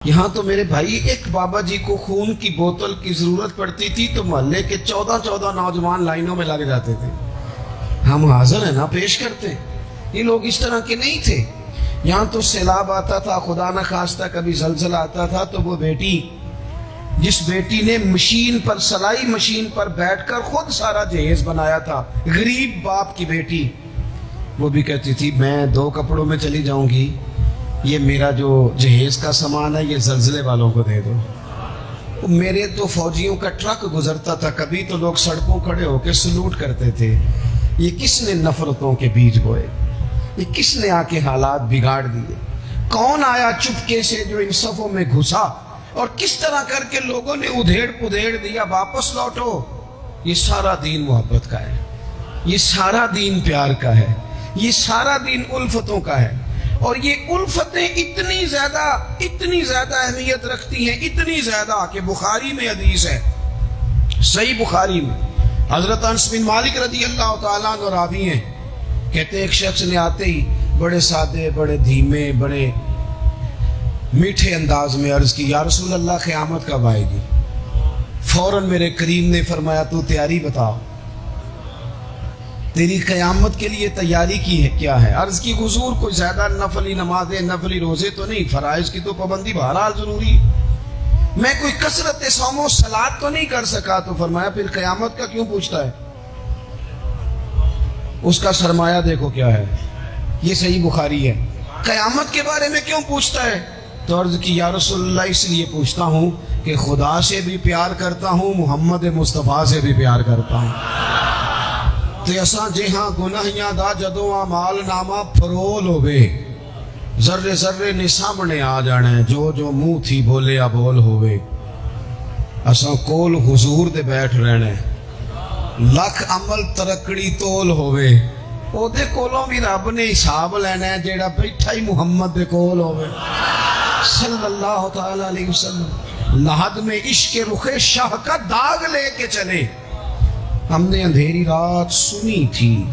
یہاں تو میرے بھائی ایک بابا جی کو خون کی بوتل کی ضرورت پڑتی تھی تو محلے کے 14 نوجوان لائنوں میں لگ جاتے تھے. ہم حاضر ہیں نا، پیش کرتے ہیں. یہ لوگ اس طرح کے نہیں تھے. یہاں تو سیلاب آتا تھا، خدا نہ خواستہ کبھی زلزلہ آتا تھا تو وہ بیٹی، جس بیٹی نے مشین پر، سلائی مشین پر بیٹھ کر خود سارا جہیز بنایا تھا، غریب باپ کی بیٹی، وہ بھی کہتی تھی میں 2 کپڑوں میں چلی جاؤں گی، یہ میرا جو جہیز کا سامان ہے یہ زلزلے والوں کو دے دو. میرے تو فوجیوں کا ٹرک گزرتا تھا کبھی تو لوگ سڑکوں کھڑے ہو کے سلوٹ کرتے تھے. یہ کس نے نفرتوں کے بیج بوئے؟ یہ کس نے آ کے حالات بگاڑ دیے؟ کون آیا چپکے سے جو ان صفوں میں گھسا اور کس طرح کر کے لوگوں نے ادھیڑ پدھیڑ دیا، واپس لوٹو. یہ سارا دین محبت کا ہے، یہ سارا دین پیار کا ہے، یہ سارا دین الفتوں کا ہے. اور یہ الفتیں اتنی زیادہ اہمیت رکھتی ہیں، اتنی زیادہ کہ بخاری میں حدیث ہے، صحیح بخاری میں، حضرت انس بن مالک رضی اللہ تعالیٰ عنہ راوی ہیں، کہتے ہیں ایک شخص نے آتے ہی بڑے سادے، بڑے دھیمے، بڑے میٹھے انداز میں عرض کی، یا رسول اللہ قیامت کب آئے گی؟ فوراً میرے کریم نے فرمایا تو تیاری بتا، تیری قیامت کے لیے تیاری کی ہے کیا ہے؟ عرض کی حضور کوئی زیادہ نفلی نمازیں، نفلی روزے تو نہیں، فرائض کی تو پابندی بہرحال ضروری، میں کوئی کثرت صوم و صلات تو نہیں کر سکا. تو فرمایا پھر قیامت کا کیوں پوچھتا ہے؟ اس کا سرمایہ دیکھو کیا ہے. یہ صحیح بخاری ہے. قیامت کے بارے میں کیوں پوچھتا ہے؟ تو عرض کی یا رسول اللہ اس لیے پوچھتا ہوں کہ خدا سے بھی پیار کرتا ہوں، محمد مصطفیٰ سے بھی پیار کرتا ہوں. تے اساں جہاں گناہیاں دا جدوں اعمال نامہ فرول ہوئے، ذرے ذرے نے سامنے آ جانے، جو جو منہ تھی بولیا بول ہوئے. اساں کول حضور دے بیٹھ رہنے، لکھ عمل ترکڑی تول ہوئے، او دے کولوں بھی رب نے حساب لینا ہے جیڑا بیٹھا ہی محمد دے کول ہوئے صلی اللہ تعالیٰ علیہ وسلم. لحد میں عشق رخ شاہ کا داغ لے کے چلے، ہم نے اندھیری رات سنی تھی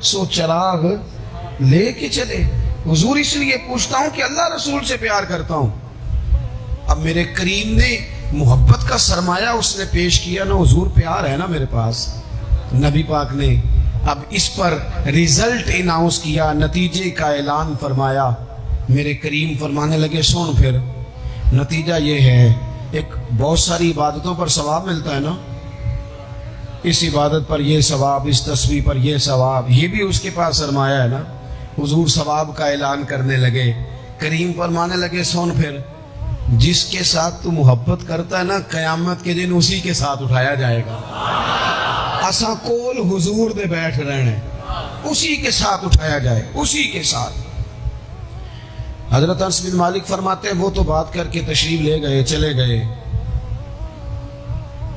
سو چراغ لے کے چلے. حضور اس لیے پوچھتا ہوں کہ اللہ رسول سے پیار کرتا ہوں. اب میرے کریم نے محبت کا سرمایہ اس نے پیش کیا نا، حضور پیار ہے نا میرے پاس. نبی پاک نے اب اس پر ریزلٹ اناؤنس کیا، نتیجے کا اعلان فرمایا. میرے کریم فرمانے لگے سن پھر نتیجہ یہ ہے، ایک بہت ساری عبادتوں پر ثواب ملتا ہے نا، اس عبادت پر یہ ثواب، اس تسبیح پر یہ ثواب، یہ بھی اس کے پاس سرمایہ ہے نا. حضور ثواب کا اعلان کرنے لگے. کریم فرمانے لگے سن پھر جس کے ساتھ تو محبت کرتا ہے نا، قیامت کے دن اسی کے ساتھ اٹھایا جائے گا. اساں کول حضور دے بیٹھ رہنے، اسی کے ساتھ اٹھایا جائے، اسی کے ساتھ. حضرت انس بن مالک فرماتے ہیں وہ تو بات کر کے تشریف لے گئے، چلے گئے.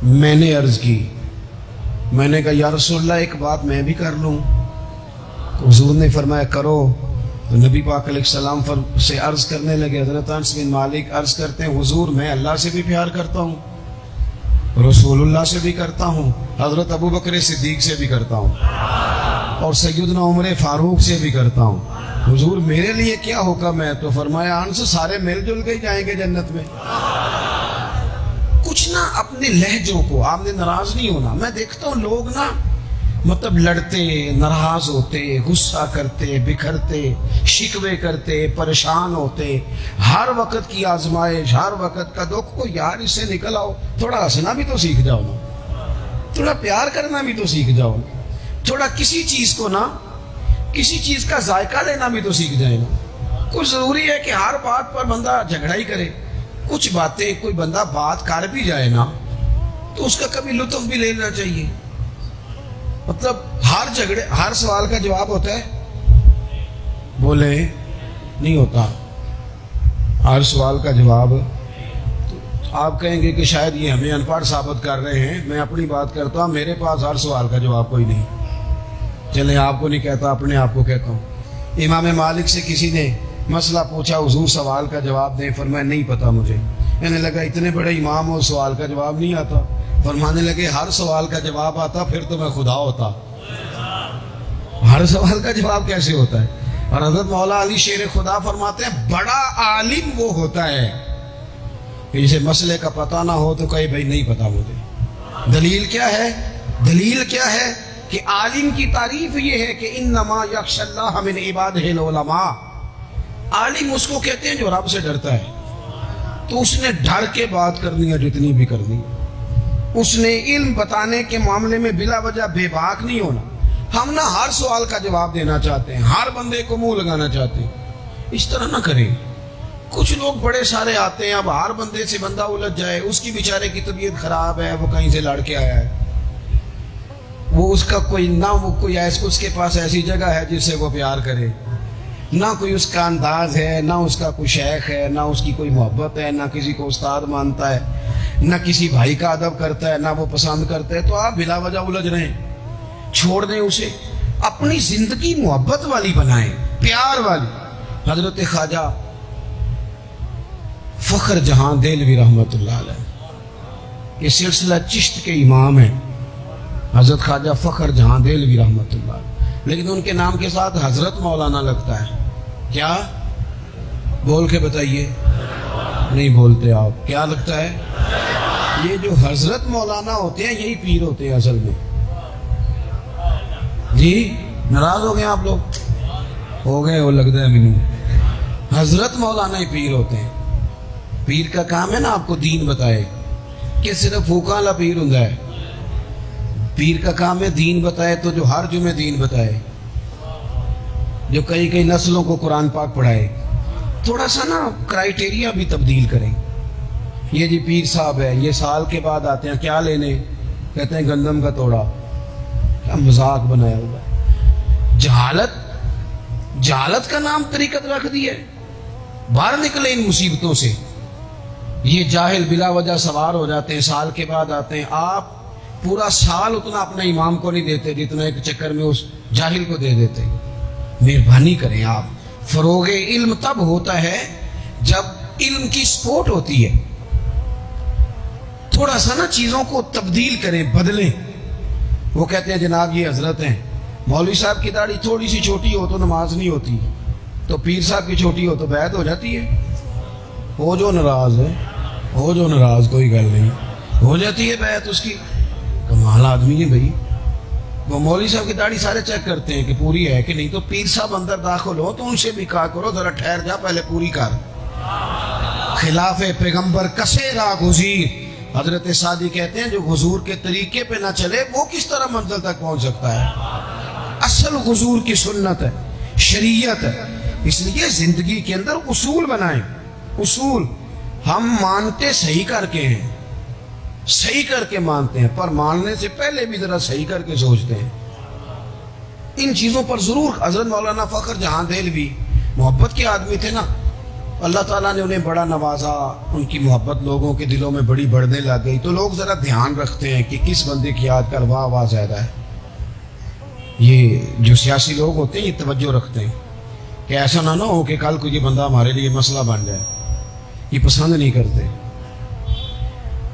میں نے عرض کی، میں نے کہا یا رسول اللہ ایک بات میں بھی کر لوں؟ حضور نے فرمایا کرو. تو نبی پاک علیہ السلام سے عرض کرنے لگے. حضرت انس بن مالک عرض کرتے ہیں حضور میں اللہ سے بھی پیار کرتا ہوں، رسول اللہ سے بھی کرتا ہوں، حضرت ابو بکر صدیق سے بھی کرتا ہوں، اور سیدنا عمر فاروق سے بھی کرتا ہوں. حضور میرے لیے کیا حکم ہے؟ تو فرمایا انس سارے مل جل کے جائیں گے جنت میں. کچھ نہ اپنے لہجوں کو، آپ نے ناراض نہیں ہونا. میں دیکھتا ہوں لوگ نا مطلب لڑتے، ناراض ہوتے، غصہ کرتے، بکھرتے، شکوے کرتے، پریشان ہوتے، ہر وقت کی آزمائش، ہر وقت کا دکھ کو. یار اس سے نکل آؤ، تھوڑا ہنسنا بھی تو سیکھ جاؤ نا، تھوڑا پیار کرنا بھی تو سیکھ جاؤ نا، تھوڑا کسی چیز کو نا، کسی چیز کا ذائقہ لینا بھی تو سیکھ جائے نا. کچھ ضروری ہے کہ ہر بات پر بندہ جھگڑا ہی کرے؟ کچھ باتیں کوئی بندہ بات کر بھی جائے نا تو اس کا کبھی لطف بھی لینا چاہیے. مطلب ہر جھگڑے، ہر سوال کا جواب ہوتا ہے؟ بولے نہیں ہوتا. ہر سوال کا جواب آپ کہیں گے کہ شاید یہ ہمیں ان پڑھ ثابت کر رہے ہیں. میں اپنی بات کرتا ہوں، میرے پاس ہر سوال کا جواب کوئی نہیں. چلیں آپ کو نہیں کہتا، اپنے آپ کو کہتا ہوں. امام مالک سے کسی نے مسئلہ پوچھا، حضور سوال کا جواب دیں. فرمایا نہیں پتا مجھے. کہنے لگا اتنے بڑے امام ہو، سوال کا جواب نہیں آتا؟ فرمانے لگے ہر سوال کا جواب آتا پھر تو میں خدا ہوتا. ہر سوال کا جواب کیسے ہوتا ہے؟ اور حضرت مولا علی شیر خدا فرماتے ہیں بڑا عالم وہ ہوتا ہے کہ جسے مسئلے کا پتہ نہ ہو تو کہے بھائی نہیں پتا مجھے۔ دلیل کیا ہے؟ دلیل کیا ہے کہ عالم کی تعریف یہ ہے کہ انما یخشی اللہ من عبادہ العلماء۔ عالم اس کو کہتے ہیں جو رب سے ڈرتا ہے، تو اس نے ڈر کے بات کرنی ہے جتنی بھی کرنی ہے۔ اس نے علم بتانے کے معاملے میں بلا وجہ بے باک نہیں ہونا۔ ہم نہ ہر سوال کا جواب دینا چاہتے ہیں، ہر بندے کو منہ لگانا چاہتے ہیں، اس طرح نہ کریں۔ کچھ لوگ بڑے سارے آتے ہیں، اب ہر بندے سے بندہ الجھ جائے، اس کی بیچارے کی طبیعت خراب ہے، وہ کہیں سے لڑ کے آیا ہے، وہ اس کا کوئی نہ وہ کوئی اس کے پاس ایسی جگہ ہے جس سے وہ پیار کرے، نہ کوئی اس کا انداز ہے، نہ اس کا کوئی شیخ ہے، نہ اس کی کوئی محبت ہے، نہ کسی کو استاد مانتا ہے، نہ کسی بھائی کا ادب کرتا ہے، نہ وہ پسند کرتا ہے، تو آپ بلا وجہ الجھ رہے ہیں۔ چھوڑ دیں اسے، اپنی زندگی محبت والی بنائیں، پیار والی۔ حضرت خواجہ فخر جہاں دہلوی رحمۃ اللہ علیہ یہ سلسلہ چشت کے امام ہیں، حضرت خواجہ فخر جہاں دہلوی رحمۃ اللہ علیہ، لیکن ان کے نام کے ساتھ حضرت مولانا لگتا ہے۔ کیا؟ بول کے بتائیے، نہیں بولتے آپ، کیا لگتا ہے؟ یہ جو حضرت مولانا ہوتے ہیں یہی پیر ہوتے ہیں اصل میں۔ جی ناراض ہو گئے آپ لوگ؟ ہو گئے، وہ لگتا ہے مینوں۔ حضرت مولانا ہی پیر ہوتے ہیں۔ پیر کا کام ہے نا آپ کو دین بتائے، کہ صرف پھوکا والا پیر ہوں ہے۔ پیر کا کام ہے دین بتائے، تو جو ہر جمعے دین بتائے، جو کئی نسلوں کو قرآن پاک پڑھائے۔ تھوڑا سا نا کرائیٹیریا بھی تبدیل کریں۔ یہ جی پیر صاحب ہے، یہ سال کے بعد آتے ہیں، کیا لینے؟ کہتے ہیں گندم کا توڑا۔ کیا مذاق بنایا ہوا ہے۔ جہالت کا نام طریقت رکھ دی ہے۔ باہر نکلے ان مصیبتوں سے۔ یہ جاہل بلا وجہ سوار ہو جاتے ہیں، سال کے بعد آتے ہیں۔ آپ پورا سال اتنا اپنے امام کو نہیں دیتے جتنا ایک چکر میں اس جاہل کو دے دیتے۔ مہربانی کریں آپ۔ فروغ علم تب ہوتا ہے جب علم کی سپورٹ ہوتی ہے۔ تھوڑا سا نا چیزوں کو تبدیل کریں، بدلیں۔ وہ کہتے ہیں جناب یہ حضرت ہیں، مولوی صاحب کی داڑھی تھوڑی سی چھوٹی ہو تو نماز نہیں ہوتی، تو پیر صاحب کی چھوٹی ہو تو بیعت ہو جاتی ہے۔ ہو جو ناراض ہے، ہو جو ناراض، کوئی گل نہیں، ہو جاتی ہے بیعت اس کی۔ کمال آدمی ہے بھائی۔ وہ مولوی صاحب کی داڑھی سارے چیک کرتے ہیں کہ پوری ہے کہ نہیں، تو پیر صاحب اندر داخل ہو تو ان سے بھی کہا کرو ذرا ٹھہر جا، پہلے پوری کر۔ خلاف پیغمبر کسے را گزیر۔ حضرت سعدی کہتے ہیں جو حضور کے طریقے پہ نہ چلے وہ کس طرح منزل تک پہنچ سکتا ہے۔ اصل حضور کی سنت ہے، شریعت ہے۔ اس لیے زندگی کے اندر اصول بنائیں۔ اصول ہم مانتے صحیح کر کے ہیں، صحیح کر کے مانتے ہیں، پر ماننے سے پہلے بھی ذرا صحیح کر کے سوچتے ہیں۔ ان چیزوں پر ضرور حضرت مولانا فخر جہاں دہلوی محبت کے آدمی تھے نا، اللہ تعالیٰ نے انہیں بڑا نوازا، ان کی محبت لوگوں کے دلوں میں بڑی بڑھنے لگ گئی، تو لوگ ذرا دھیان رکھتے ہیں کہ کس بندے کی آج کل واہ زیادہ ہے۔ یہ جو سیاسی لوگ ہوتے ہیں یہ توجہ رکھتے ہیں کہ ایسا نہ ہو کہ کل کو یہ بندہ ہمارے لیے مسئلہ بن جائے، یہ پسند نہیں کرتے۔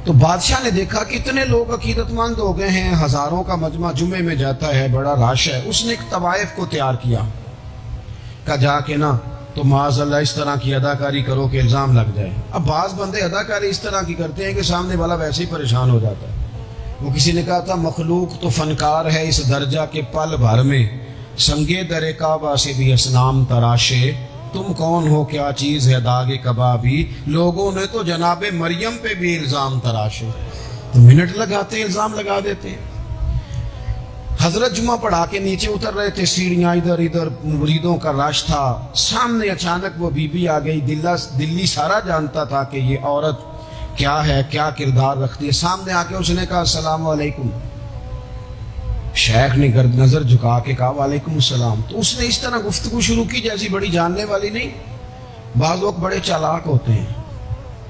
تو بادشاہ نے دیکھا کہ اتنے لوگ عقیدت مند ہو گئے ہیں، ہزاروں کا مجمع جمعے میں جاتا ہے، بڑا رش ہے۔ اس نے ایک طوائف کو تیار کیا، کہا جا کے نا تو معاذ اللہ اس طرح کی اداکاری کرو کہ الزام لگ جائے۔ اب بعض بندے اداکاری اس طرح کی کرتے ہیں کہ سامنے والا ویسے ہی پریشان ہو جاتا ہے۔ وہ کسی نے کہا تھا مخلوق تو فنکار ہے اس درجہ کے پل بھر میں، سنگے در کعبہ سے بھی اسنام تراشے، تم کون ہو کیا چیز ہے داغ کبابی، لوگوں نے تو جناب مریم پہ بھی الزام تراشے۔ تو منٹ لگاتے ہیں، الزام لگا دیتے ہیں۔ حضرت جمعہ پڑھا کے نیچے اتر رہے تھے، سیڑھیاں ادھر ادھر، مریدوں کا رش تھا۔ سامنے اچانک وہ بی بی آ گئی۔ دلی سارا جانتا تھا کہ یہ عورت کیا ہے، کیا کردار رکھتی ہے۔ سامنے آ کے اس نے کہا السلام علیکم۔ شیخ نے نظر جھکا کے کہا وعلیکم السلام۔ تو اس نے اس طرح گفتگو شروع کی جیسی بڑی جاننے والی نہیں۔ بعض لوگ بڑے چالاک ہوتے ہیں۔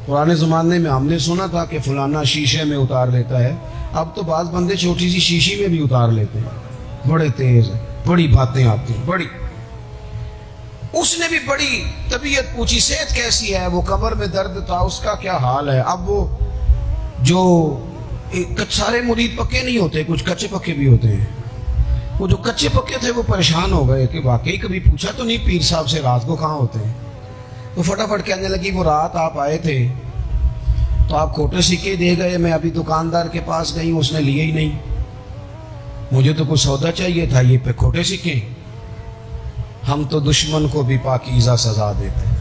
پرانے زمانے میں ہم نے سنا تھا کہ فلانا شیشے میں اتار لیتا ہے، اب تو بعض بندے چھوٹی سی شیشی میں بھی اتار لیتے ہیں، بڑے تیز ہیں، بڑی باتیں آتی ہیں، بڑی۔ اس نے بھی بڑی طبیعت پوچھی، صحت کیسی ہے؟ وہ کمر میں درد تھا، اس کا کیا حال ہے؟ اب وہ جو سارے مرید پکے نہیں ہوتے، کچھ کچے پکے بھی ہوتے ہیں۔ وہ جو کچے پکے تھے وہ پریشان ہو گئے کہ واقعی کبھی پوچھا تو نہیں پیر صاحب سے رات کو کہاں ہوتے ہیں؟ تو فٹافٹ کہنے لگی وہ رات آپ آئے تھے تو آپ کھوٹے سکے دے گئے. میں ابھی دکاندار کے پاس گئی ہوں, اس نے لیے ہی نہیں. مجھے تو کچھ سودا چاہیے تھا, یہ پہ کھوٹے سکے. ہم تو دشمن کو بھی پاکیزہ سزا دیتے ہیں.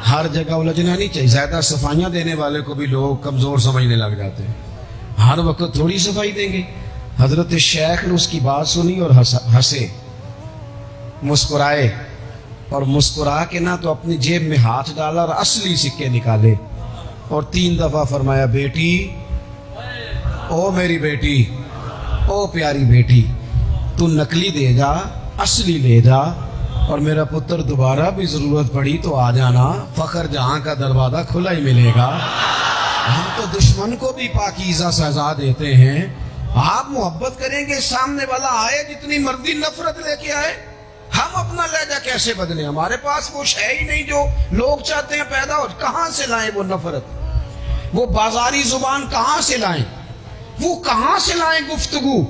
ہر جگہ الجھنا نہیں چاہیے. زیادہ صفائیاں دینے والے کو بھی لوگ کمزور سمجھنے لگ جاتے ہیں. ہر وقت تھوڑی صفائی دیں گے. حضرت شیخ نے اس کی بات سنی اور ہنسے, مسکرائے, اور مسکرا کے نہ تو اپنی جیب میں ہاتھ ڈالا اور اصلی سکے نکالے اور 3 دفعہ فرمایا, بیٹی, او میری بیٹی, او پیاری بیٹی, تو نقلی دے جا, اصلی لے جا, اور میرا پتر دوبارہ بھی ضرورت پڑی تو آ جانا, فخر جہاں کا دروازہ کھلا ہی ملے گا. ہم تو دشمن کو بھی پاکیزہ سزا دیتے ہیں. آپ محبت کریں گے, سامنے والا آئے جتنی مرضی نفرت لے کے آئے, ہم اپنا لہجہ کیسے بدلیں؟ ہمارے پاس وہ ہے ہی نہیں جو لوگ چاہتے ہیں پیدا ہو. کہاں سے لائیں وہ نفرت, وہ بازاری زبان کہاں سے لائیں, وہ کہاں سے لائیں گفتگو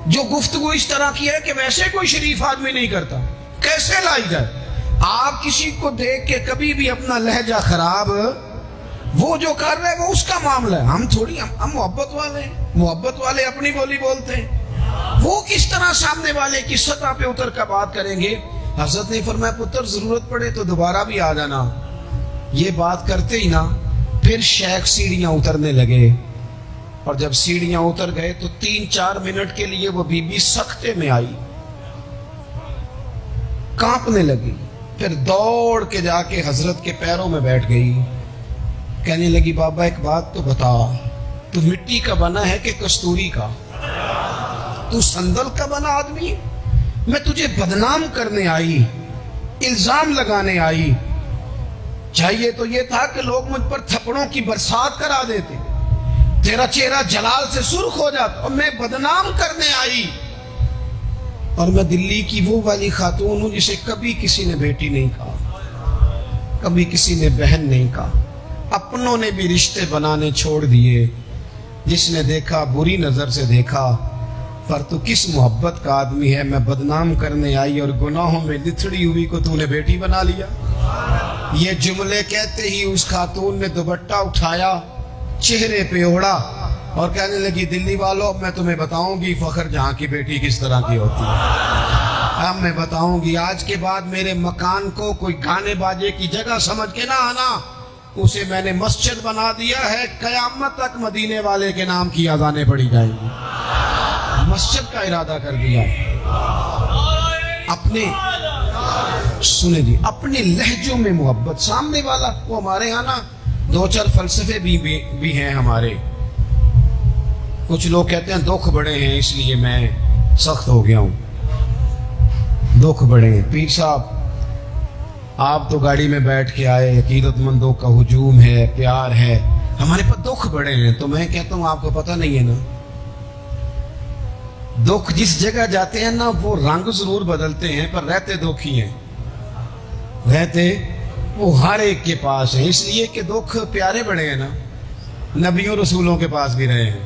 جو گفتگو اس طرح کی ہے کہ ویسے کوئی شریف آدمی نہیں کرتا, کیسے لائی جائے؟ آپ کسی کو دیکھ کے کبھی بھی اپنا لہجہ خراب, وہ جو کر رہے وہ اس کا معاملہ ہے. ہم تھوڑی, ہم محبت والے ہیں, محبت والے اپنی بولی بولتے ہیں. وہ کس طرح سامنے والے کی سطح پہ اتر کر بات کریں گے؟ حضرت نے فرمایا, پتر ضرورت پڑے تو دوبارہ بھی آ جانا. یہ بات کرتے ہی نا پھر شیخ سیڑھیاں اترنے لگے, اور جب سیڑھیاں اتر گئے تو 3-4 منٹ کے لیے وہ بی بی سکتے میں آئی, کانپنے لگی. پھر دوڑ کے جا کے حضرت کے پیروں میں بیٹھ گئی. کہنے لگی, بابا ایک بات تو بتا, تو مٹی کا بنا ہے کہ کستوری کا؟ تو سندل کا بنا آدمی؟ میں تجھے بدنام کرنے آئی, الزام لگانے آئی. چاہیے تو یہ تھا کہ لوگ مجھ پر تھپڑوں کی برسات کرا دیتے, تیرا چہرہ جلال سے سرخ ہو جاتا, اور میں بدنام کرنے آئی. اور میں دلی کی وہ والی خاتون ہوں جسے کبھی کسی نے بیٹی نہیں کہا, کبھی کسی نے بہن نہیں کہا. اپنوں نے بھی رشتے بنانے چھوڑ دیے. جس نے دیکھا بری نظر سے دیکھا, پر تو کس محبت کا آدمی ہے, میں بدنام کرنے آئی اور گناہوں میں لتھڑی ہوئی کو تو نے بیٹی بنا لیا. یہ جملے کہتے ہی اس خاتون نے دوپٹہ اٹھایا, چہرے پہ اوڑا, اور کہنے لگی, دلی والوں میں تمہیں بتاؤں گی فخر جہاں کی بیٹی کس طرح کی ہوتی ہے. اب میں بتاؤں گی, آج کے بعد میرے مکان کو کوئی گانے باجے کی جگہ سمجھ کے نہ آنا, اسے میں نے مسجد بنا دیا ہے. قیامت تک مدینے والے کے نام کی اذانیں پڑھی جائیں گی. مسجد کا ارادہ کر دیا. اپنے سنیں جی, اپنے لہجوں میں محبت. سامنے والا, وہ ہمارے یہاں نا 2-4 فلسفے بھی ہیں ہمارے. کچھ لوگ کہتے ہیں دکھ بڑے ہیں اس لیے میں سخت ہو گیا ہوں. دکھ بڑے ہیں پیر صاحب, آپ تو گاڑی میں بیٹھ کے آئے, عقیدت مندوں کا ہجوم ہے, پیار ہے, ہمارے پاس دکھ بڑے ہیں. تو میں کہتا ہوں آپ کو پتہ نہیں ہے نا, دکھ جس جگہ جاتے ہیں نا وہ رنگ ضرور بدلتے ہیں, پر رہتے دکھ ہی ہیں. رہتے وہ ہر ایک کے پاس ہیں, اس لیے کہ دکھ پیارے بڑے ہیں نا, نبیوں رسولوں کے پاس بھی رہے ہیں.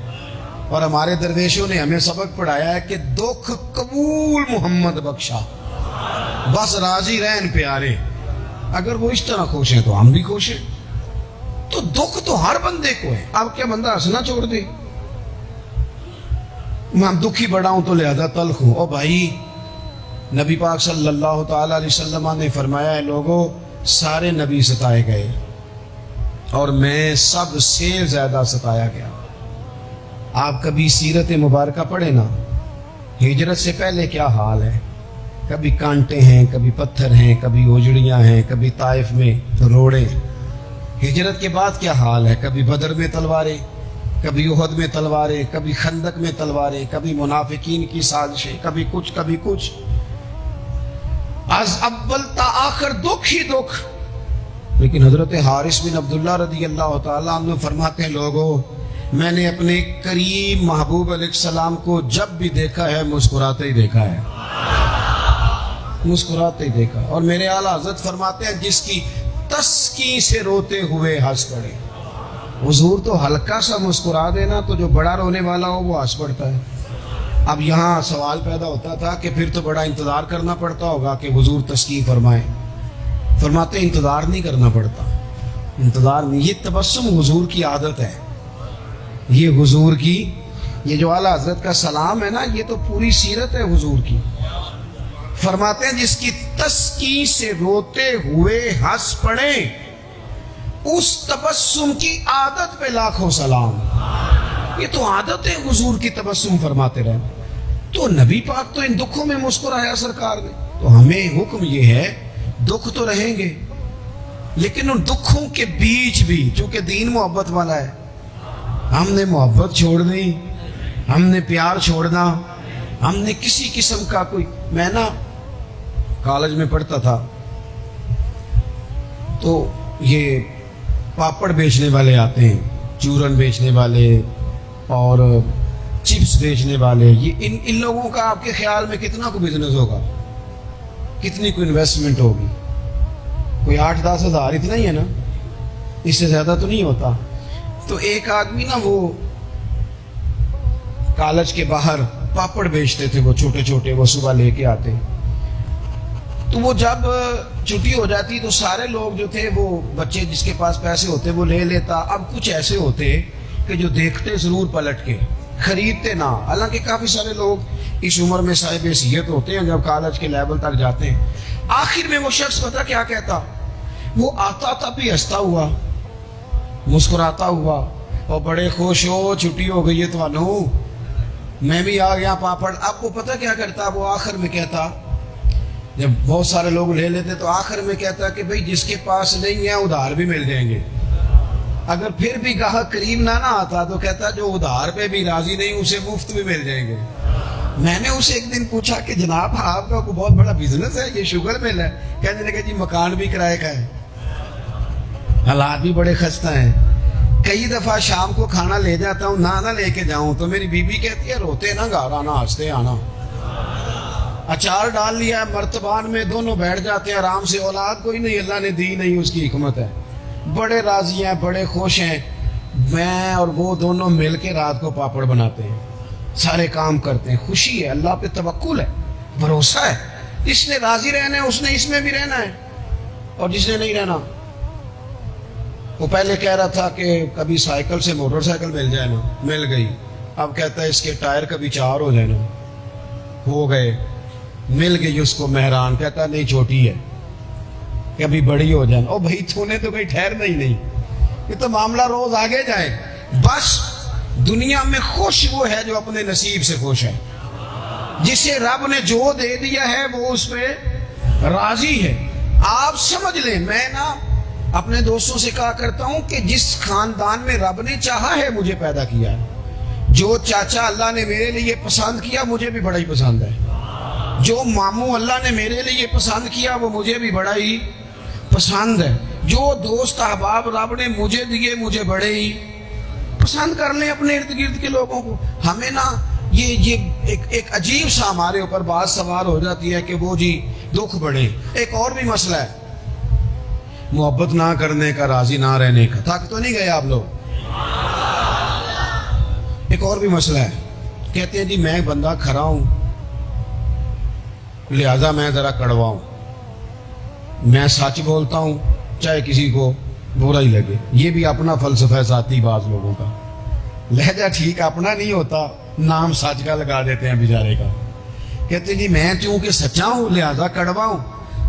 اور ہمارے درویشوں نے ہمیں سبق پڑھایا ہے کہ دکھ قبول محمد بخشا, بس راضی رہن پیارے. اگر وہ اس طرح خوش ہیں تو ہم بھی خوش ہیں. تو دکھ تو ہر بندے کو ہے. اب کیا بندہ ہنسنا چھوڑ دے؟ میں دکھی بڑا ہوں تو لہذا تلخ ہوں. او بھائی, نبی پاک صلی اللہ تعالی علیہ وسلم نے فرمایا ہے, لوگوں سارے نبی ستائے گئے اور میں سب سے زیادہ ستایا گیا. آپ کبھی سیرت مبارکہ پڑھیں نا, ہجرت سے پہلے کیا حال ہے. کبھی کانٹے ہیں, کبھی پتھر ہیں, کبھی اوجڑیاں ہیں, کبھی طائف میں روڑے. ہجرت کے بعد کیا حال ہے. کبھی بدر میں تلواریں, کبھی احد میں تلواریں, کبھی خندق میں تلواریں, کبھی منافقین کی سازشیں, کبھی کچھ کبھی کچھ. از اول تا آخر دکھ ہی دکھ. لیکن حضرت حارث بن عبداللہ رضی اللہ تعالیٰ عنہ فرماتے ہیں, لوگوں میں نے اپنے کریم محبوب علیہ السلام کو جب بھی دیکھا ہے مسکراتے ہی دیکھا ہے, مسکراتے ہی دیکھا. اور میرے اعلیٰ حضرت فرماتے ہیں, جس کی تسکی سے روتے ہوئے ہنس پڑے. حضور تو ہلکا سا مسکرا دینا تو جو بڑا رونے والا ہو وہ ہنس پڑتا ہے. اب یہاں سوال پیدا ہوتا تھا کہ پھر تو بڑا انتظار کرنا پڑتا ہوگا کہ حضور تسکی فرمائیں. فرماتے انتظار نہیں کرنا پڑتا, انتظار نہیں. یہ تبسم حضور کی عادت ہے. یہ حضور کی, یہ جو اعلیٰ حضرت کا سلام ہے نا, یہ تو پوری سیرت ہے حضور کی. فرماتے ہیں جس کی تسکین سے روتے ہوئے ہنس پڑے, اس تبسم کی عادت پہ لاکھوں سلام. یہ تو عادت ہے حضور کی تبسم فرماتے رہے. تو نبی پاک تو ان دکھوں میں مسکرایا سرکار نے. تو ہمیں حکم یہ ہے, دکھ تو رہیں گے لیکن ان دکھوں کے بیچ بھی, چونکہ دین محبت والا ہے, ہم نے محبت چھوڑنی, ہم نے پیار چھوڑنا, ہم نے کسی قسم کا کوئی. میں نا کالج میں پڑھتا تھا تو یہ پاپڑ بیچنے والے آتے ہیں, چورن بیچنے والے اور چپس بیچنے والے. یہ ان لوگوں کا آپ کے خیال میں کتنا کو بزنس ہوگا, کتنی کو انویسٹمنٹ ہوگی؟ کوئی 8-10 ہزار اتنا ہی ہے نا, اس سے زیادہ تو نہیں ہوتا. تو ایک آدمی نا وہ کالج کے باہر پاپڑ بیچتے تھے, وہ چھوٹے چھوٹے, وہ صبح لے کے آتے. تو وہ جب چھٹی ہو جاتی تو سارے لوگ جو تھے, وہ بچے جس کے پاس پیسے ہوتے وہ لے لیتا. اب کچھ ایسے ہوتے کہ جو دیکھتے ضرور پلٹ کے, خریدتے نہ. حالانکہ کافی سارے لوگ اس عمر میں صاحب حیثیت ہوتے ہیں جب کالج کے لیول تک جاتے ہیں. آخر میں وہ شخص پتہ کیا کہتا, وہ آتا تھا بھی ہنستا ہوا, مسکراتا ہوا, اور بڑے خوش ہو چھٹی ہو گئی ہے تو انو میں بھی آ گیا پاپڑ. اب وہ پتہ کیا کرتا, وہ آخر میں کہتا, جب بہت سارے لوگ لے لیتے تو آخر میں کہتا کہ بھئی جس کے پاس نہیں ہے ادھار بھی مل جائیں گے. اگر پھر بھی گاہک کریم نہ آتا تو کہتا جو ادھار پہ بھی راضی نہیں اسے مفت بھی مل جائیں گے. میں نے اسے ایک دن پوچھا کہ جناب آپ کا کوئی بہت بڑا بزنس ہے, یہ شوگر مل ہے؟ کہنے لگا جی مکان بھی کرائے کا ہے, حالات بھی بڑے خستہ ہیں. کئی دفعہ شام کو کھانا لے جاتا ہوں, نہ لے کے جاؤں تو میری بیوی کہتی ہے روتے نہ گھر آنا, ہنستے آنا. اچار ڈال لیا مرتبان میں, دونوں بیٹھ جاتے ہیں آرام سے. اولاد کوئی نہیں, اللہ نے دی نہیں, اس کی حکمت ہے. بڑے راضی ہیں, بڑے خوش ہیں. میں اور وہ دونوں مل کے رات کو پاپڑ بناتے ہیں, سارے کام کرتے ہیں. خوشی ہے, اللہ پہ توکل ہے, بھروسہ ہے. جس نے راضی رہنا ہے اس نے اس میں بھی رہنا ہے, اور جس نے نہیں رہنا, وہ پہلے کہہ رہا تھا کہ کبھی سائیکل سے موٹر سائیکل مل جائے نا, مل گئی. اب کہتا ہے اس کے ٹائر کبھی 4 ہو جائے نا, ہو گئے. مل گئی اس کو مہران, کہتا نہیں چھوٹی ہے, کبھی بڑی ہو جائے. او بھائی تو نے تو کہیں ٹھہرنا ہی نہیں, یہ تو معاملہ روز آگے جائے. بس دنیا میں خوش وہ ہے جو اپنے نصیب سے خوش ہے, جسے رب نے جو دے دیا ہے وہ اس پہ راضی ہے. آپ سمجھ لیں, میں نا اپنے دوستوں سے کہا کرتا ہوں کہ جس خاندان میں رب نے چاہا ہے مجھے پیدا کیا ہے, جو چاچا اللہ نے میرے لیے پسند کیا مجھے بھی بڑا ہی پسند ہے, جو ماموں اللہ نے میرے لیے پسند کیا وہ مجھے بھی بڑا ہی پسند ہے, جو دوست احباب رب نے مجھے دیے مجھے بڑے ہی پسند کر لیں اپنے ارد گرد کے لوگوں کو. ہمیں نا یہ ایک عجیب سا ہمارے اوپر بات سوار ہو جاتی ہے کہ وہ جی دکھ بڑھے. ایک اور بھی مسئلہ ہے, محبت نہ کرنے کا, راضی نہ رہنے کا. تھک تو نہیں گئے آپ لوگ؟ ایک اور بھی مسئلہ ہے, کہتے ہیں جی میں بندہ کھرا ہوں لہذا میں ذرا کڑوا ہوں, میں سچ بولتا ہوں چاہے کسی کو برا ہی لگے. یہ بھی اپنا فلسفہ ہے ذاتی بعض لوگوں کا. لہجہ ٹھیک اپنا نہیں ہوتا, نام سچ کا لگا دیتے ہیں بیچارے کا. کہتے ہیں جی میں چونکہ سچا ہوں لہذا کڑوا ہوں.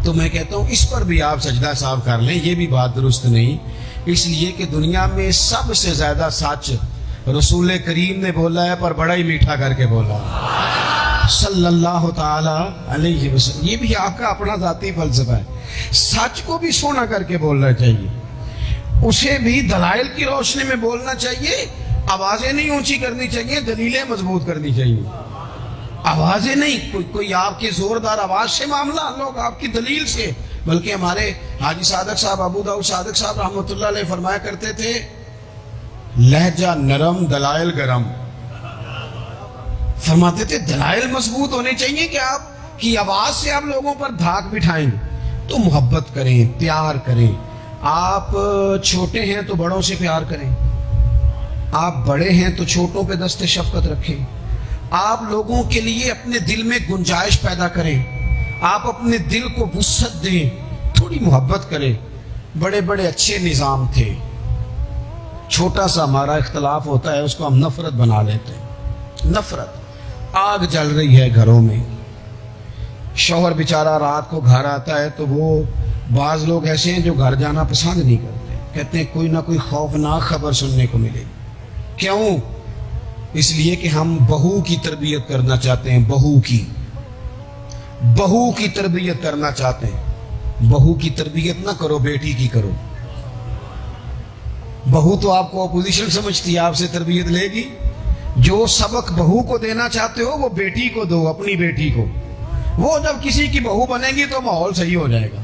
تو میں کہتا ہوں اس پر بھی آپ سجدہ صاحب کر لیں, یہ بھی بات درست نہیں. اس لیے کہ دنیا میں سب سے زیادہ سچ رسول کریم نے بولا ہے, پر بڑا ہی میٹھا کر کے بولا صلی اللہ تعالی علیہ وسلم. یہ بھی آپ کا اپنا ذاتی فلسفہ ہے. سچ کو بھی سونا کر کے بولنا چاہیے, اسے بھی دلائل کی روشنی میں بولنا چاہیے. آوازیں نہیں اونچی کرنی چاہیے, دلیلیں مضبوط کرنی چاہیے. آوازیں نہیں, کوئی آپ کی زوردار آواز سے معاملہ, لوگ آپ کی دلیل سے. بلکہ ہمارے حاجی صادق صاحب, ابو داؤد صادق صاحب رحمۃ اللہ علیہ فرمایا کرتے تھے لہجہ نرم دلائل گرم. فرماتے تھے دلائل مضبوط ہونے چاہیے کہ آپ کی آواز سے آپ لوگوں پر دھاک بٹھائیں. تو محبت کریں, پیار کریں. آپ چھوٹے ہیں تو بڑوں سے پیار کریں, آپ بڑے ہیں تو چھوٹوں پہ دست شفقت رکھیں. آپ لوگوں کے لیے اپنے دل میں گنجائش پیدا کریں, آپ اپنے دل کو وسعت دیں, تھوڑی محبت کریں. بڑے بڑے اچھے نظام تھے، چھوٹا سا ہمارا اختلاف ہوتا ہے اس کو ہم نفرت بنا لیتے ہیں۔ نفرت، آگ جل رہی ہے گھروں میں، شوہر بیچارہ رات کو گھر آتا ہے تو وہ بعض لوگ ایسے ہیں جو گھر جانا پسند نہیں کرتے، کہتے ہیں کوئی نہ کوئی خوفناک خبر سننے کو ملے۔ کیوں؟ اس لیے کہ ہم بہو کی تربیت کرنا چاہتے ہیں، بہو کی تربیت کرنا چاہتے ہیں۔ بہو کی تربیت نہ کرو، بیٹی کی کرو۔ بہو تو آپ کو اپوزیشن سمجھتی ہے، آپ سے تربیت لے گی۔ جو سبق بہو کو دینا چاہتے ہو وہ بیٹی کو دو، اپنی بیٹی کو۔ وہ جب کسی کی بہو بنے گی تو ماحول صحیح ہو جائے گا۔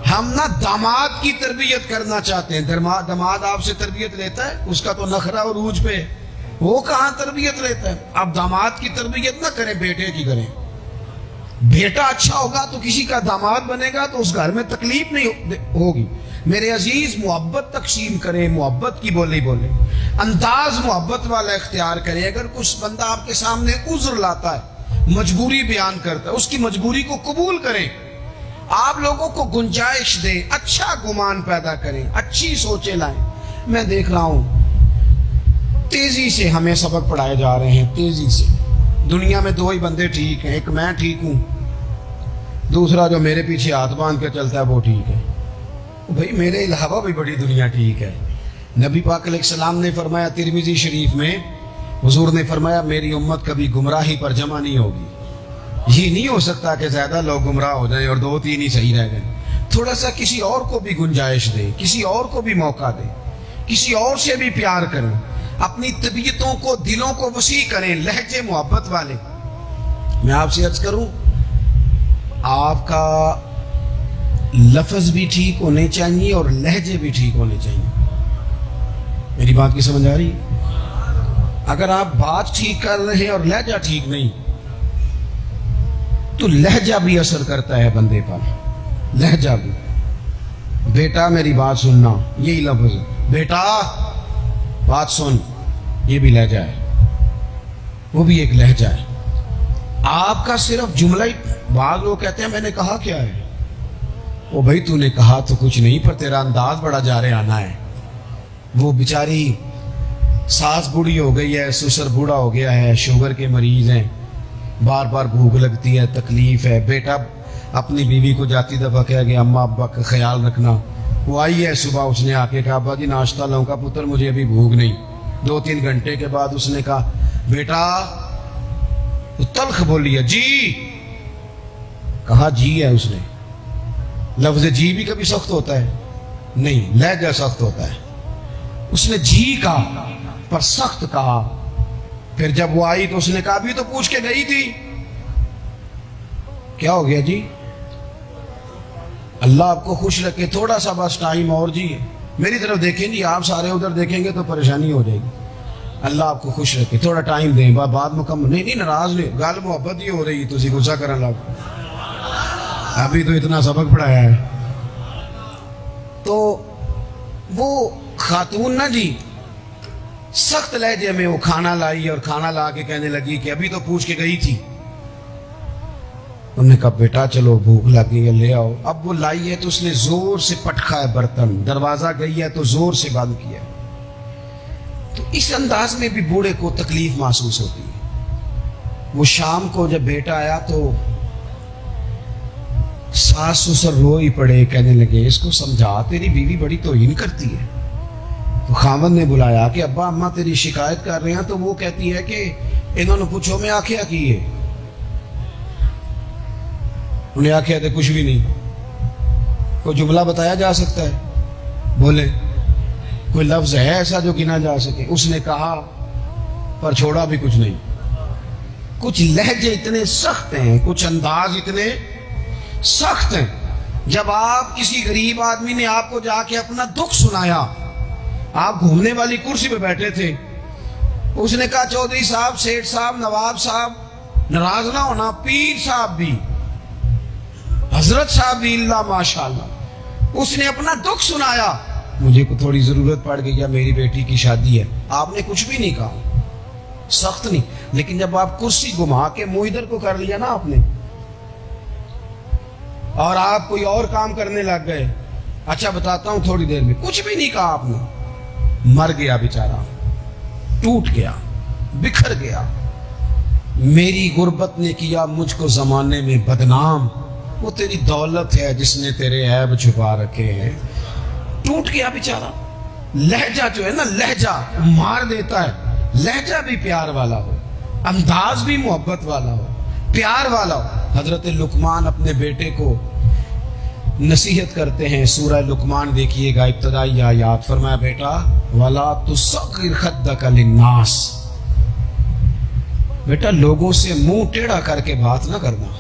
ہم نہ داماد کی تربیت کرنا چاہتے ہیں، داماد آپ سے تربیت لیتا ہے، اس کا تو نخرہ اور عروج پہ، وہ کہاں تربیت لیتا ہے۔ اب داماد کی تربیت نہ کریں، بیٹے کی کریں۔ بیٹا اچھا ہوگا تو کسی کا داماد بنے گا تو اس گھر میں تکلیف نہیں ہوگی۔ میرے عزیز، محبت تقسیم کریں، محبت کی بولی بولیں، انداز محبت والا اختیار کریں۔ اگر کچھ بندہ آپ کے سامنے عذر لاتا ہے، مجبوری بیان کرتا ہے، اس کی مجبوری کو قبول کریں۔ آپ لوگوں کو گنجائش دیں، اچھا گمان پیدا کریں، اچھی سوچیں لائیں۔ میں دیکھ رہا ہوں تیزی سے ہمیں سبق پڑھائے جا رہے ہیں، تیزی سے۔ دنیا میں دو ہی بندے ٹھیک ہیں، ایک میں ٹھیک ہوں، دوسرا جو میرے پیچھے ہاتھ باندھ کے چلتا ہے وہ ٹھیک ہے۔ بھئی میرے علاوہ بھی بڑی دنیا ٹھیک ہے۔ نبی پاک علیہ السلام نے فرمایا ترمذی شریف میں، حضور نے فرمایا میری امت کبھی گمراہی پر جمع نہیں ہوگی۔ یہ نہیں ہو سکتا کہ زیادہ لوگ گمراہ ہو جائیں اور دو تین ہی صحیح رہ گئے۔ تھوڑا سا کسی اور کو بھی گنجائش دیں، کسی اور کو بھی موقع دیں، کسی اور سے بھی پیار کریں، اپنی طبیعتوں کو، دلوں کو وسیع کریں، لہجے محبت والے۔ میں آپ سے عرض کروں، آپ کا لفظ بھی ٹھیک ہونے چاہیے اور لہجے بھی ٹھیک ہونے چاہیے۔ میری بات کی سمجھ آ رہی؟ اگر آپ بات ٹھیک کر رہے ہیں اور لہجہ ٹھیک نہیں تو لہجہ بھی اثر کرتا ہے بندے پر، لہجہ بھی۔ بیٹا میری بات سننا، یہی لفظ، بیٹا بات سن، یہ بھی لہجہ ہے، وہ بھی ایک لہجہ ہے۔ آپ کا صرف جملہ ہی، بعض لوگ کہتے ہیں میں نے کہا کیا ہے؟ وہ بھائی تو نے کہا تو کچھ نہیں، پر تیرا انداز بڑا جارے آنا ہے۔ وہ بیچاری ساس بوڑھی ہو گئی ہے، سسر بوڑھا ہو گیا ہے، شوگر کے مریض ہیں، بار بار بھوک لگتی ہے، تکلیف ہے۔ بیٹا اپنی بیوی کو جاتی دفعہ کہہ گیا اماں ابا کا خیال رکھنا۔ وہ آئی ہے صبح، اس نے آ کے کہا ابا جی ناشتہ لاؤں کا؟ پتر مجھے ابھی بھوک نہیں۔ 2-3 گھنٹے کے بعد اس نے کہا بیٹا، وہ تلخ بولی ہے، جی کہا، جی ہے اس نے۔ لفظ جی بھی کبھی سخت ہوتا ہے؟ نہیں، لہجہ سخت ہوتا ہے۔ اس نے جی کہا پر سخت کہا۔ پھر جب وہ آئی تو اس نے کہا ابھی تو پوچھ کے گئی تھی۔ کیا ہو گیا جی؟ اللہ آپ کو خوش رکھے، تھوڑا سا بس ٹائم اور جی، میری طرف دیکھیں جی، آپ سارے ادھر دیکھیں گے تو پریشانی ہو جائے گی۔ اللہ آپ کو خوش رکھے، تھوڑا ٹائم دیں، بات مکمل نہیں ناراض نہیں، گل محبت ہی ہو رہی، تسی غصہ کرنے لگ، ابھی تو اتنا سبق پڑھایا ہے۔ تو وہ خاتون نا جی سخت لہجے میں وہ کھانا لائی اور کھانا لا کے کہنے لگی کہ ابھی تو پوچھ کے گئی تھی۔ انہوں نے کہا بیٹا چلو بھوک لگی ہے لے آؤ۔ اب وہ لائی ہے تو اس نے زور سے پٹکا ہے برتن، دروازہ گئی ہے تو زور سے بند کیا۔ تو اس انداز میں بھی بوڑھے کو تکلیف محسوس ہوتی ہے۔ وہ شام کو جب بیٹا آیا تو ساس سسر رو ہی پڑے، کہنے لگے اس کو سمجھا، تیری بیوی بڑی توہین کرتی ہے۔ تو خاوند نے بلایا کہ ابا اماں تیری شکایت کر رہے ہیں، تو وہ کہتی ہے کہ انہوں نے پوچھو میں آخیا کی ہے؟ انہیں آخیا تھے کچھ بھی نہیں۔ کوئی جملہ بتایا جا سکتا ہے؟ بولے کوئی لفظ ہے ایسا جو گنا جا سکے؟ اس نے کہا پر چھوڑا بھی کچھ نہیں۔ کچھ لہجے اتنے سخت ہیں، کچھ انداز اتنے سخت ہیں۔ جب آپ کسی غریب آدمی نے آپ کو جا کے اپنا دکھ سنایا، آپ گھومنے والی کرسی پہ بیٹھے تھے، اس نے کہا چودھری صاحب، سیٹھ صاحب، نواب صاحب ناراض نہ ہونا، پیر صاحب بھی، حضرت صاحب بھی، اللہ ماشاءاللہ، اس نے اپنا دکھ سنایا۔ مجھے کو تھوڑی ضرورت پڑ گئی ہے، میری بیٹی کی شادی ہے، آپ نے کچھ بھی نہیں کہا، سخت نہیں۔ لیکن جب آپ کرسی گھما کے منہ ادھر کو کر لیا نا آپ نے، اور آپ کوئی اور کام کرنے لگ گئے، اچھا بتاتا ہوں تھوڑی دیر میں، کچھ بھی نہیں کہا آپ نے، مر گیا بیچارہ، ٹوٹ گیا، بکھر گیا، میری غربت نے کیا مجھ کو زمانے میں بدنام، وہ تیری دولت ہے جس نے تیرے عیب چھپا رکھے ہیں، ٹوٹ گیا بیچارہ۔ لہجہ جو ہے نا، لہجہ مار دیتا ہے، لہجہ بھی پیار والا ہو، انداز بھی محبت والا ہو، پیار والا ہو۔ حضرت لقمان اپنے بیٹے کو نصیحت کرتے ہیں، سورہ لقمان دیکھیے گا، ابتدائی آیات، فرمایا بیٹا وَلَا تُصَغِّرْ خَدَّكَ لِلنَّاسِ، بیٹا لوگوں سے منہ ٹیڑھا کر کے بات نہ کرنا،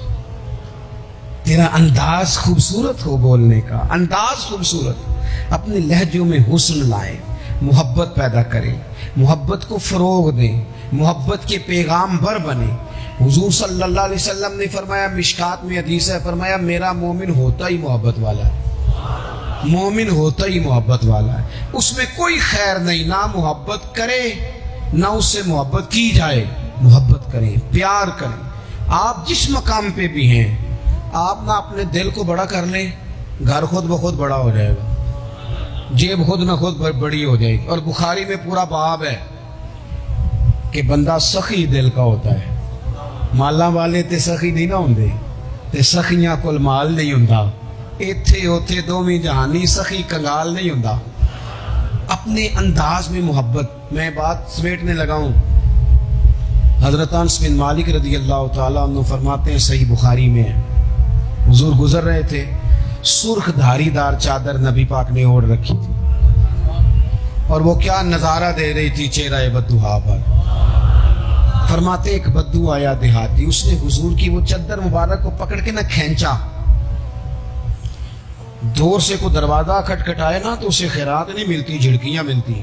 تیرا انداز خوبصورت ہو، بولنے کا انداز خوبصورت، اپنے لہجوں میں حسن لائے، محبت پیدا کرے، محبت کو فروغ دیں، محبت کے پیغام بر بنے۔ حضور صلی اللہ علیہ وسلم نے فرمایا، مشکات میں حدیث ہے، فرمایا میرا مومن ہوتا ہی محبت والا ہے، مومن ہوتا ہی محبت والا ہے، اس میں کوئی خیر نہیں، نہ محبت کرے نہ اس سے محبت کی جائے، محبت کریں، پیار کریں۔ آپ جس مقام پہ بھی ہیں، آپ نہ اپنے دل کو بڑا کر لیں، گھر خود بخود بڑا ہو جائے گا، جیب خود نہ خود بڑی ہو جائے گی۔ اور بخاری میں پورا باب ہے کہ بندہ سخی دل کا ہوتا ہے، مالاں والے تے سخی نہیں نہ ہوندے، تے سخیاں کول مال نہیں ہوندا، ایتھے اوتھے دوویں جہانی سخی کنگال نہیں ہوندا۔ اپنے انداز میں محبت۔ میں بات سمیٹنے لگا ہوں، حضرت انس بن مالک رضی اللہ تعالیٰ عنہ فرماتے ہیں، صحیح بخاری میں ہے، حضور گزر رہے تھے، سرخ دھاری دار چادر نبی پاک نے اوڑھ رکھی تھی، اور وہ کیا نظارہ دے رہی تھی چہرہ بدوہا پر۔ فرماتے ایک بدو آیا دیہاتی، اس نے حضور کی وہ چادر مبارک کو پکڑ کے نہ کھینچا، دور سے کوئی دروازہ کھٹکھٹائے نا تو اسے خیرات نہیں ملتی، جھڑکیاں ملتی،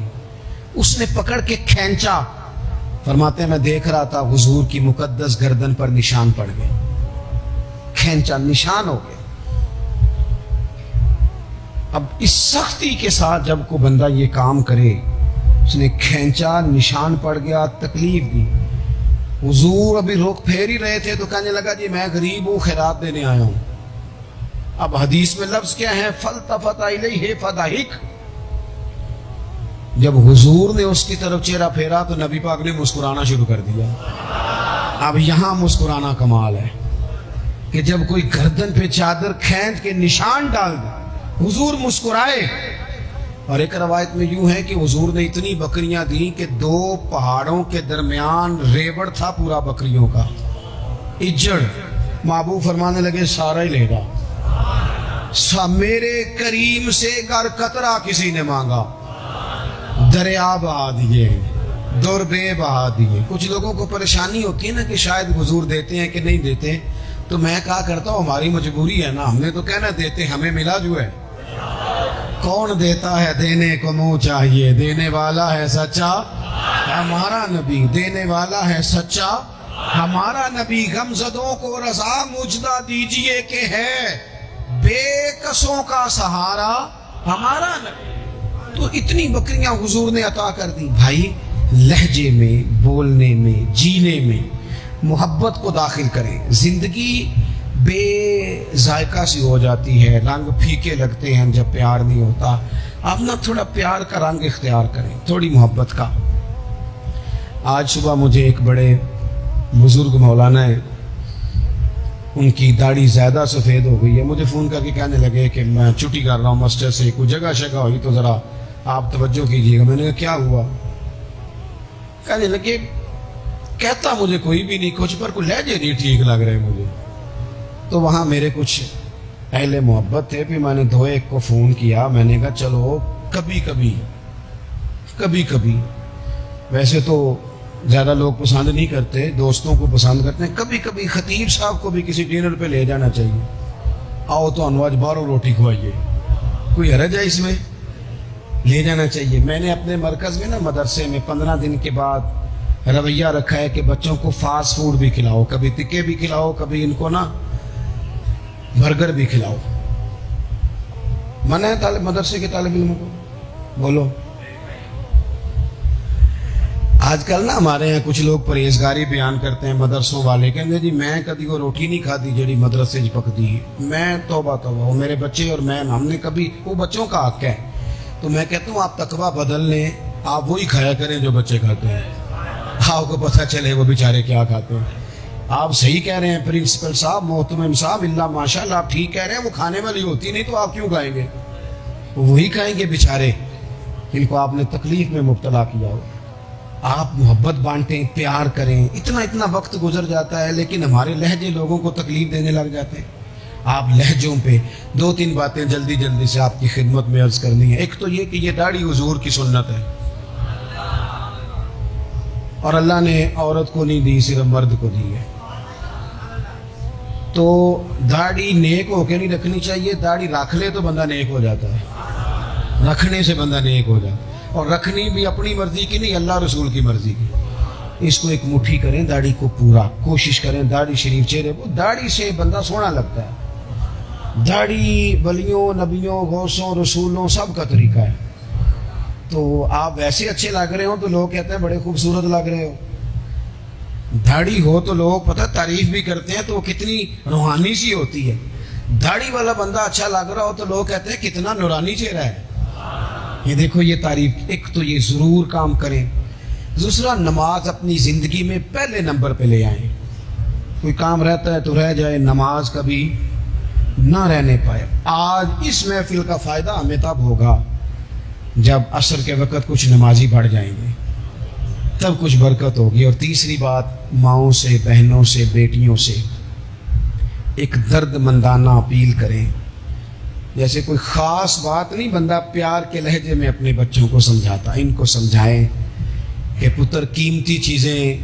اس نے پکڑ کے کھینچا۔ فرماتے ہیں میں دیکھ رہا تھا حضور کی مقدس گردن پر نشان پڑ گئے، کھینچا، نشان ہو گئے۔ اب اس سختی کے ساتھ جب کوئی بندہ یہ کام کرے، اس نے کھینچا، نشان پڑ گیا، تکلیف دی، حضور ابھی روک پھیر ہی رہے تھے تو کہنے لگا جی میں غریب ہوں، خیرات دینے آیا ہوں۔ اب حدیث میں لفظ کیا ہے؟ فَالْتَفَتَ إِلَيْهِ فَضَحِكَ۔ جب حضور نے اس کی طرف چہرہ پھیرا تو نبی پاک نے مسکرانا شروع کر دیا۔ اب یہاں مسکرانا کمال ہے کہ جب کوئی گردن پہ چادر کھینچ کے نشان ڈال دے، حضور مسکرائے۔ اور ایک روایت میں یوں ہے کہ حضور نے اتنی بکریاں دی کہ 2 پہاڑوں کے درمیان ریوڑ تھا پورا بکریوں کا، اجڑ۔ محبوب فرمانے لگے سارا ہی لے گا، میرے کریم سے گر قطرہ کسی نے مانگا، دریا بہا دیے، دربے بہا دیے۔ کچھ لوگوں کو پریشانی ہوتی ہے نا کہ شاید حضور دیتے ہیں کہ نہیں دیتے، تو میں کہا کرتا ہوں ہماری مجبوری ہے نا، ہم نے تو کہنا دیتے، ہمیں ملا جو ہے۔ کون دیتا ہے؟ دینے کو منہ چاہیے، دینے والا ہے سچا ہمارا نبی، دینے والا ہے سچا ہمارا نبی۔ غمزدوں کو رضا مجدہ دیجئے کہ ہے بے کسوں کا سہارا ہمارا نبی۔ تو اتنی بکریاں حضور نے عطا کر دی۔ بھائی لہجے میں، بولنے میں، جینے میں محبت کو داخل کریں۔ زندگی بے ذائقہ سی ہو جاتی ہے، رنگ پھیکے لگتے ہیں جب پیار نہیں ہوتا۔ آپ نا تھوڑا پیار کا رنگ اختیار کریں، تھوڑی محبت کا۔ آج صبح مجھے ایک بڑے بزرگ مولانا ہے، ان کی داڑھی زیادہ سفید ہو گئی ہے، مجھے فون کر کے کہنے لگے کہ میں چھٹی کر رہا ہوں مسجد سے، کوئی جگہ شگہ ہوئی تو ذرا آپ توجہ کیجیے گا۔ میں نے کہا کیا ہوا؟ کہنے لگے کہتا مجھے کوئی بھی نہیں کچھ، پر کوئی لہجے نہیں ٹھیک لگ رہے مجھے۔ تو وہاں میرے کچھ اہل محبت تھے، پھر میں نے 2-1 کو فون کیا، میں نے کہا چلو کبھی کبھی ویسے تو زیادہ لوگ پسند نہیں کرتے، دوستوں کو پسند کرتے ہیں، کبھی کبھی خطیب صاحب کو بھی کسی ڈنر پہ لے جانا چاہیے۔ آؤ تو انواج باہروں روٹی کھوائیے، کوئی حرج ہے اس میں؟ لے جانا چاہیے۔ میں نے اپنے مرکز میں نا مدرسے میں 15 دن کے بعد رویہ رکھا ہے کہ بچوں کو فاسٹ فوڈ بھی کھلاؤ، کبھی تکے بھی کھلاؤ، کبھی ان کو نا برگر بھی کھلاؤ۔ منع ہے مدرسے کے طالب علموں کو؟ بولو۔ آج کل نا ہمارے یہاں کچھ لوگ پرہیزگاری بیان کرتے ہیں مدرسوں والے، کہتے ہیں جی میں کبھی وہ روٹی نہیں کھاتی جڑی مدرسے چ پکتی ہے، میں توبہ توبہ، وہ میرے بچے اور میں ہم نے کبھی، وہ بچوں کا حق ہے۔ تو میں کہتا ہوں آپ تقویٰ بدل لیں، آپ وہی کھایا کریں جو بچے کھاتے ہیں، آپ کو پتہ چلے وہ بیچارے کیا کھاتے ہیں۔ آپ صحیح کہہ رہے ہیں پرنسپل صاحب، محتمم صاحب، اللہ ماشاء اللہ آپ ٹھیک کہہ رہے ہیں، وہ کھانے والی ہوتی نہیں تو آپ کیوں کھائیں گے؟ وہی کھائیں گے بیچارے جن کو آپ نے تکلیف میں مبتلا کیا ہو۔ آپ محبت بانٹیں، پیار کریں، اتنا وقت گزر جاتا ہے لیکن ہمارے لہجے لوگوں کو تکلیف دینے لگ جاتے ہیں۔ آپ لہجوں پہ 2-3 باتیں جلدی جلدی سے آپ کی خدمت میں عرض کرنی ہے۔ ایک تو یہ کہ یہ داڑھی حضور کی سنت ہے، اور اللہ نے عورت کو نہیں دی، صرف مرد کو دی ہے۔ تو داڑھی نیک ہو کے نہیں رکھنی چاہیے، داڑھی رکھ لے تو بندہ نیک ہو جاتا ہے، رکھنے سے بندہ نیک ہو جاتا ہے، اور رکھنی بھی اپنی مرضی کی نہیں، اللہ رسول کی مرضی کی۔ اس کو ایک مٹھی کریں داڑھی کو، پورا کوشش کریں داڑھی شریف چہرے کو، داڑھی سے بندہ سونا لگتا ہے۔ داڑھی ولیوں، نبیوں، غوثوں، رسولوں سب کا طریقہ ہے۔ تو آپ ویسے اچھے لگ رہے ہو تو لوگ کہتے ہیں بڑے خوبصورت لگ رہے ہو، داڑھی ہو تو لوگ پتہ تعریف بھی کرتے ہیں تو وہ کتنی روحانی سی ہوتی ہے۔ داڑھی والا بندہ اچھا لگ رہا ہو تو لوگ کہتے ہیں کتنا نورانی چہرہ ہے۔ یہ دیکھو یہ تعریف، ایک تو یہ ضرور کام کریں۔ دوسرا، نماز اپنی زندگی میں پہلے نمبر پہ لے آئیں۔ کوئی کام رہتا ہے تو رہ جائے، نماز کبھی نہ رہنے پائے۔ آج اس محفل کا فائدہ ہمیں تب ہوگا جب عصر کے وقت کچھ نمازی بڑھ جائیں گے، تب کچھ برکت ہوگی۔ اور تیسری بات، ماؤں سے، بہنوں سے، بیٹیوں سے ایک درد مندانہ اپیل کریں۔ جیسے کوئی خاص بات نہیں، بندہ پیار کے لہجے میں اپنے بچوں کو سمجھاتا، ان کو سمجھائیں کہ پتر قیمتی چیزیں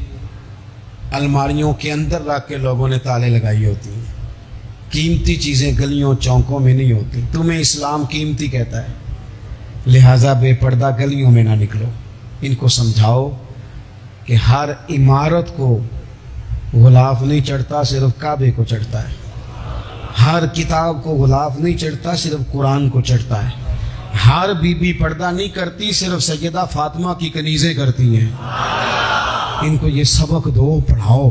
الماریوں کے اندر رکھ کے لوگوں نے تالے لگائی ہوتی ہیں، قیمتی چیزیں گلیوں چوکوں میں نہیں ہوتی، تمہیں اسلام قیمتی کہتا ہے، لہٰذا بے پردہ گلیوں میں نہ نکلو۔ ان کو سمجھاؤ کہ ہر عمارت کو غلاف نہیں چڑھتا، صرف کعبے کو چڑھتا ہے۔ ہر کتاب کو غلاف نہیں چڑھتا، صرف قرآن کو چڑھتا ہے۔ ہر بی بی پردہ نہیں کرتی، صرف سیدہ فاطمہ کی کنیزیں کرتی ہیں۔ ان کو یہ سبق دو، پڑھاؤ،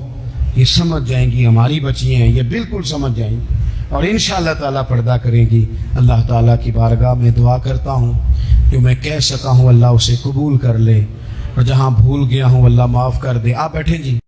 یہ سمجھ جائیں گی، ہماری بچیاں ہیں، یہ بالکل سمجھ جائیں گی اور انشاءاللہ تعالیٰ پردہ کریں گی۔ اللہ تعالیٰ کی بارگاہ میں دعا کرتا ہوں جو میں کہہ سکا ہوں اللہ اسے قبول کر لے، اور جہاں بھول گیا ہوں اللہ معاف کر دے۔ آپ بیٹھیں جی۔